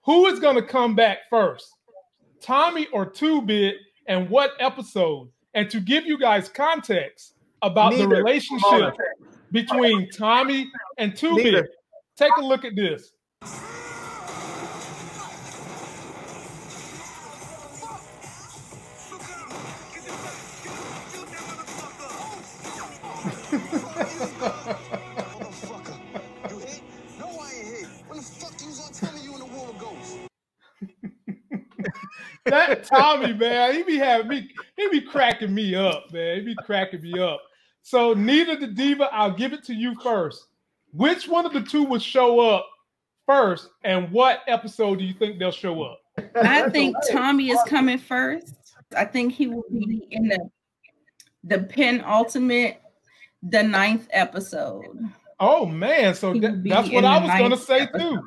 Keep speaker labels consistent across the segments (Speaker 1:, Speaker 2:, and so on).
Speaker 1: Who is going to come back first, Tommy or 2-Bit, and what episode? And to give you guys context about the relationship between Tommy and 2-Bit, take a look at this. That Tommy, man, he be cracking me up, man. He be cracking me up. So Nita the Diva, I'll give it to you first. Which one of the two will show up first, and what episode do you think they'll show up?
Speaker 2: I think Tommy is coming first. I think he will be in the penultimate, the 9th episode.
Speaker 1: Oh man, so that's what I was going to say too.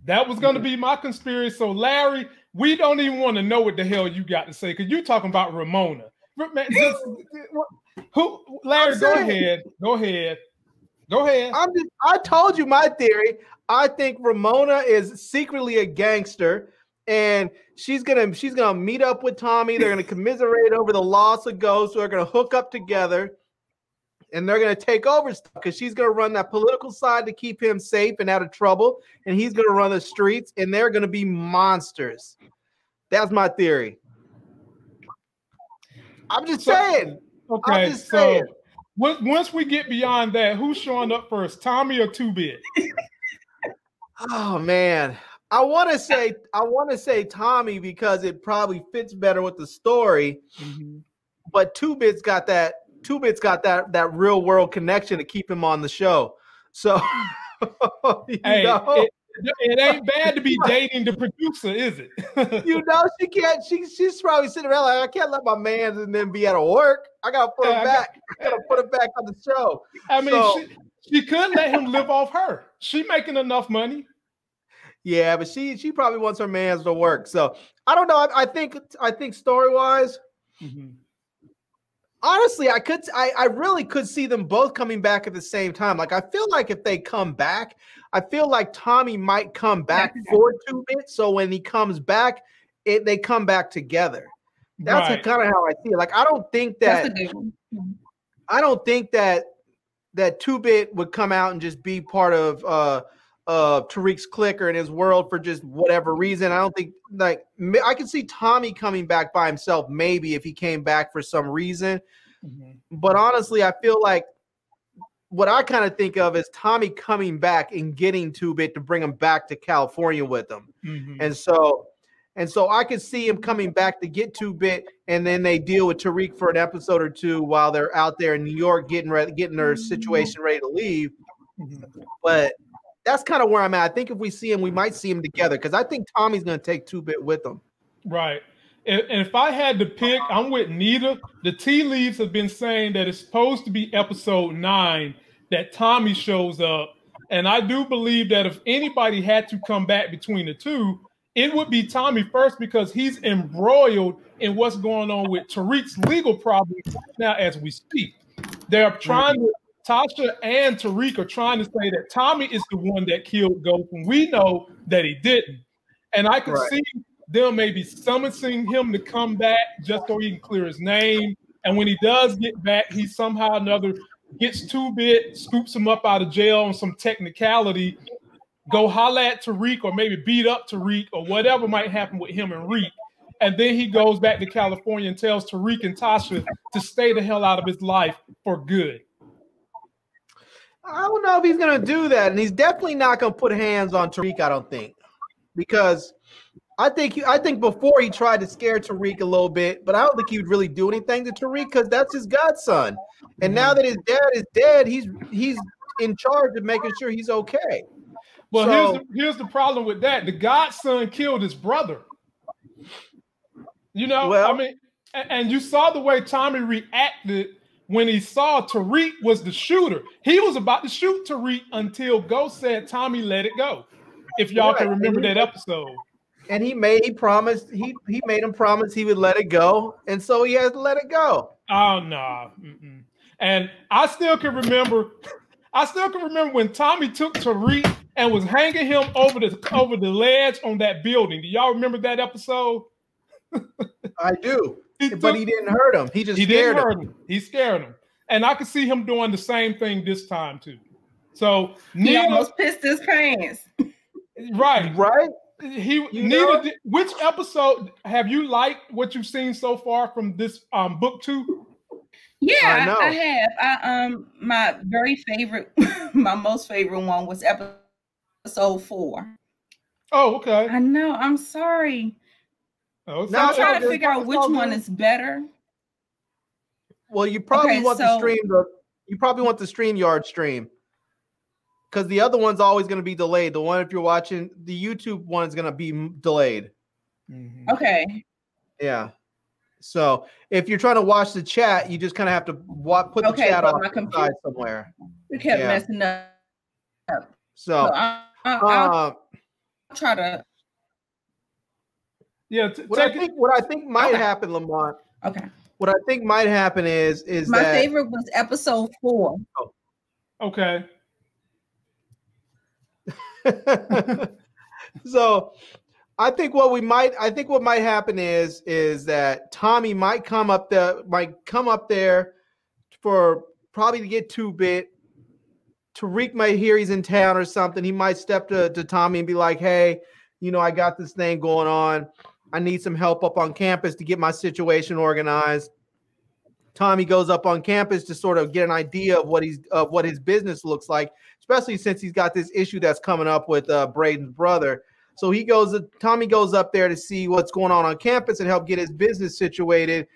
Speaker 1: That was going to be my conspiracy. So Larry, we don't even want to know what the hell you got to say because you're talking about Ramona. Man, Larry, go ahead.
Speaker 3: I told you my theory. I think Ramona is secretly a gangster, and she's gonna meet up with Tommy. They're gonna commiserate over the loss of Ghost. They're gonna hook up together, and they're gonna take over stuff because she's gonna run that political side to keep him safe and out of trouble, and he's gonna run the streets, and they're gonna be monsters. That's my theory. I'm just saying.
Speaker 1: Okay, so once we get beyond that, who's showing up first, Tommy or 2-Bit?
Speaker 3: Oh man, I want to say Tommy because it probably fits better with the story. But 2-Bit's got that. 2-Bit's got that real world connection to keep him on the show. So
Speaker 1: it ain't bad to be dating the producer, is it?
Speaker 3: She can't. She's probably sitting around like, I can't let my man and then be out of work. I gotta put him back. I gotta put him back on the show.
Speaker 1: I mean, she could let him live off her. She making enough money.
Speaker 3: Yeah, but she probably wants her man's to work. So I don't know. I think story wise. Honestly, I really could see them both coming back at the same time. Like, I feel like if they come back, I feel like Tommy might come back for 2-Bit. So when he comes back, they come back together. That's kind of how I see it. Like, I don't think that 2-Bit would come out and just be part of Tariq's clique or in his world for just whatever reason. I don't think, like, I can see Tommy coming back by himself maybe if he came back for some reason. But honestly, I feel like what I kind of think of is Tommy coming back and getting 2-Bit to bring him back to California with him. And so I could see him coming back to get 2-Bit, and then they deal with Tariq for an episode or two while they're out there in New York getting their situation ready to leave. But that's kind of where I'm at. I think if we see him, we might see him together because I think Tommy's going to take 2-Bit with him.
Speaker 1: Right. And if I had to pick, I'm with Nita. The tea leaves have been saying that it's supposed to be episode 9 that Tommy shows up. And I do believe that if anybody had to come back between the two, it would be Tommy first because he's embroiled in what's going on with Tariq's legal problems now as we speak. They're trying to, Tasha and Tariq are trying to say that Tommy is the one that killed Ghost, and we know that he didn't. And I could see them maybe summoning him to come back just so he can clear his name. And when he does get back, he somehow or another gets 2-Bit, scoops him up out of jail on some technicality, go holler at Tariq or maybe beat up Tariq or whatever might happen with him and Reek. And then he goes back to California and tells Tariq and Tasha to stay the hell out of his life for good.
Speaker 3: I don't know if he's going to do that. And he's definitely not going to put hands on Tariq, I don't think. Because I think before he tried to scare Tariq a little bit, but I don't think he would really do anything to Tariq because that's his godson. And now that his dad is dead, he's in charge of making sure he's okay.
Speaker 1: Well, so, here's the problem with that. The godson killed his brother. You know, I mean, and you saw the way Tommy reacted when he saw Tariq was the shooter. He was about to shoot Tariq until Ghost said, Tommy, let it go. If y'all can remember that episode. And
Speaker 3: he made him promise he would let it go, and so he has to let it go.
Speaker 1: Oh no. And I still can remember I still can remember when Tommy took Tariq and was hanging him over the ledge on that building. Do y'all remember that episode?
Speaker 3: I do. But he didn't hurt him. He didn't hurt him.
Speaker 1: He scared him. And I could see him doing the same thing this time too. So
Speaker 2: he almost pissed his pants.
Speaker 3: Right.
Speaker 1: Which episode have you liked what you've seen so far from this book 2?
Speaker 2: Yeah, I have. My very favorite, my most favorite one was episode 4.
Speaker 1: Oh, okay.
Speaker 2: I know. I'm sorry.
Speaker 1: Oh,
Speaker 2: now I'm trying to figure out which one is better.
Speaker 3: Well, you probably want the stream. You probably want the StreamYard stream, because the other one's always going to be delayed. The one, if you're watching the YouTube one, is going to be delayed.
Speaker 2: Mm-hmm. Okay.
Speaker 3: Yeah. So if you're trying to watch the chat, you just kind of have to put the chat on the side somewhere.
Speaker 2: We kept messing up.
Speaker 3: So
Speaker 2: I'll try to.
Speaker 1: Yeah.
Speaker 3: What I think might happen, Lamont.
Speaker 2: Okay.
Speaker 3: What I think might happen is
Speaker 2: my favorite was episode 4.
Speaker 1: Oh. Okay.
Speaker 3: So I think what might happen is that Tommy might come up there for probably to get 2-bit. Tariq might hear he's in town or something. He might step to Tommy and be like, hey, I got this thing going on. I need some help up on campus to get my situation organized. Tommy goes up on campus to sort of get an idea of what his business looks like, especially since he's got this issue that's coming up with Braden's brother. So Tommy goes up there to see what's going on campus and help get his business situated.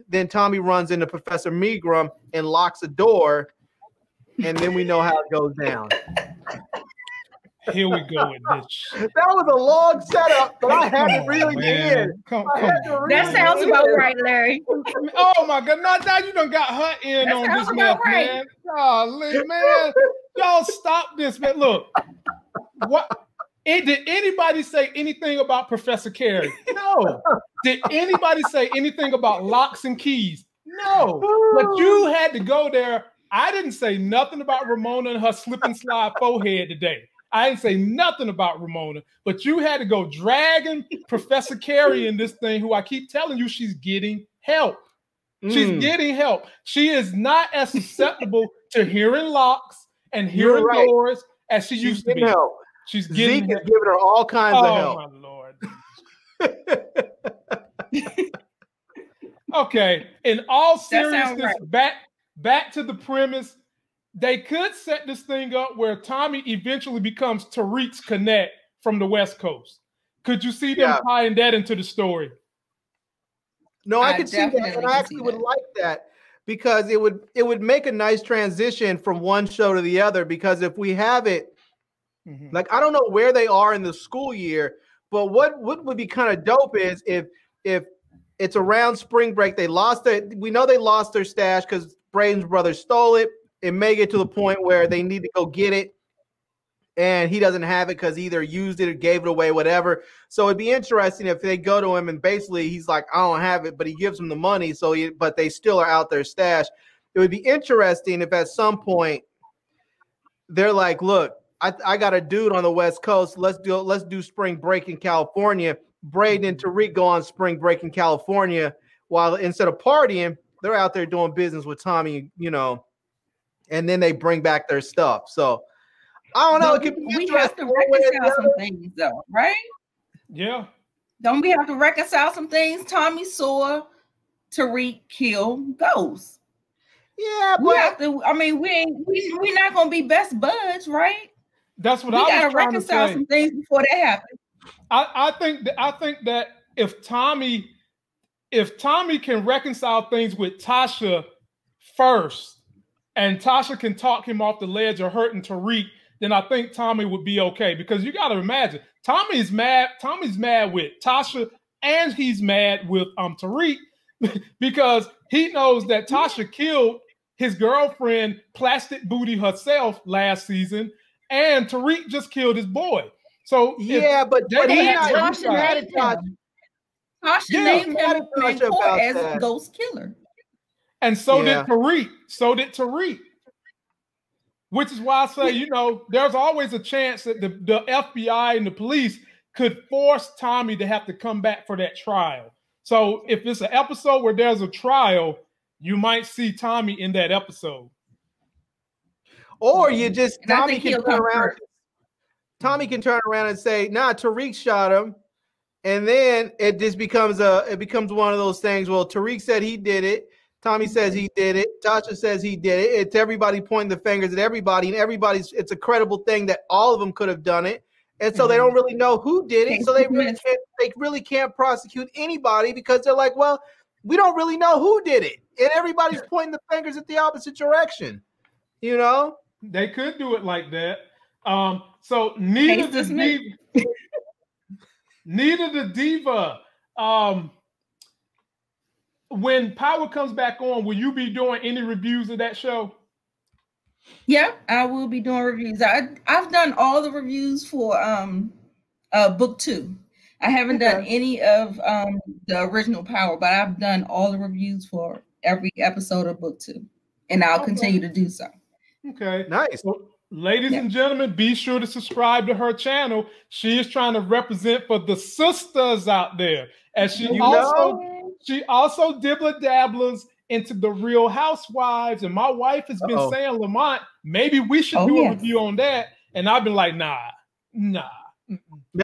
Speaker 3: Then Tommy runs into Professor Megram and locks the door, and then we know how it goes down.
Speaker 1: Here we go with this.
Speaker 3: That was a long setup, but I had to really get in.
Speaker 2: That sounds about right, Larry.
Speaker 1: Oh my God! Now you done got her in on this mess, man. Golly, man. Y'all stop this, man. Look, what? Did anybody say anything about Professor Carey? No. Did anybody say anything about locks and keys? No. But you had to go there. I didn't say nothing about Ramona and her slip and slide forehead today. I didn't say nothing about Ramona, but you had to go dragging Professor Carey in this thing, who I keep telling you she's getting help. She's getting help. She is not as susceptible to hearing locks and hearing doors as she used to be.
Speaker 3: Help.
Speaker 1: She's getting
Speaker 3: Zeke is giving her all kinds of help.
Speaker 1: Oh, my Lord. Okay. In all seriousness, back to the premise, they could set this thing up where Tommy eventually becomes Tariq's connect from the West Coast. Could you see them tying that into the story?
Speaker 3: No, I could see that, and I actually would like that, because it would make a nice transition from one show to the other. Because if we have it, like, I don't know where they are in the school year, but what would be kind of dope is if it's around spring break, we know they lost their stash because Braden's brother stole it. It may get to the point where they need to go get it, and he doesn't have it because he either used it or gave it away, whatever. So it'd be interesting if they go to him and basically he's like, I don't have it, but he gives them the money. But they still are out their stash. It would be interesting if at some point they're like, look, I got a dude on the West Coast. Let's do spring break in California. Braden and Tariq go on spring break in California, while instead of partying, they're out there doing business with Tommy, and then they bring back their stuff. So I don't know.
Speaker 2: We have to reconcile some things, though, right?
Speaker 1: Yeah.
Speaker 2: Don't we have to reconcile some things? Tommy saw Tariq kill Ghost.
Speaker 3: Yeah, but
Speaker 2: we're not gonna be best buds, right?
Speaker 1: That's what
Speaker 2: we
Speaker 1: I was
Speaker 2: gotta
Speaker 1: trying
Speaker 2: reconcile
Speaker 1: to say.
Speaker 2: Some things before that happens.
Speaker 1: I think that if Tommy can reconcile things with Tasha first, and Tasha can talk him off the ledge of hurting Tariq, then I think Tommy would be okay. Because you got to imagine, Tommy's mad with Tasha, and he's mad with Tariq because he knows that Tasha killed his girlfriend, Plastic Booty herself, last season, and Tariq just killed his boy. So
Speaker 3: but
Speaker 2: Tasha named him as Ghost Killer.
Speaker 1: And so did Tariq. Which is why I say, you know, there's always a chance that the FBI and the police could force Tommy to have to come back for that trial. So if it's an episode where there's a trial, you might see Tommy in that episode.
Speaker 3: Or you just Tommy can turn around. Tommy can turn around and say, "Nah, Tariq shot him," and then it just becomes one of those things. Well, Tariq said he did it. Tommy says he did it. Tasha says he did it. It's everybody pointing the fingers at everybody, and it's a credible thing that all of them could have done it. And so they don't really know who did it. So they really can't prosecute anybody because they're like, well, we don't really know who did it. And everybody's pointing the fingers at the opposite direction. You know?
Speaker 1: They could do it like that. So Nita the Diva, when Power comes back on, will you be doing any reviews of that show?
Speaker 2: Yeah, I will be doing reviews. I've done all the reviews for book 2. I haven't done any of the original Power, but I've done all the reviews for every episode of book 2, and I'll continue to do so.
Speaker 1: Okay,
Speaker 3: nice.
Speaker 1: So, ladies and gentlemen, be sure to subscribe to her channel. She is trying to represent for the sisters out there, as she also dibble-dabblers into the Real Housewives. And my wife has been saying, Lamont, maybe we should do a review on that. And I've been like, nah.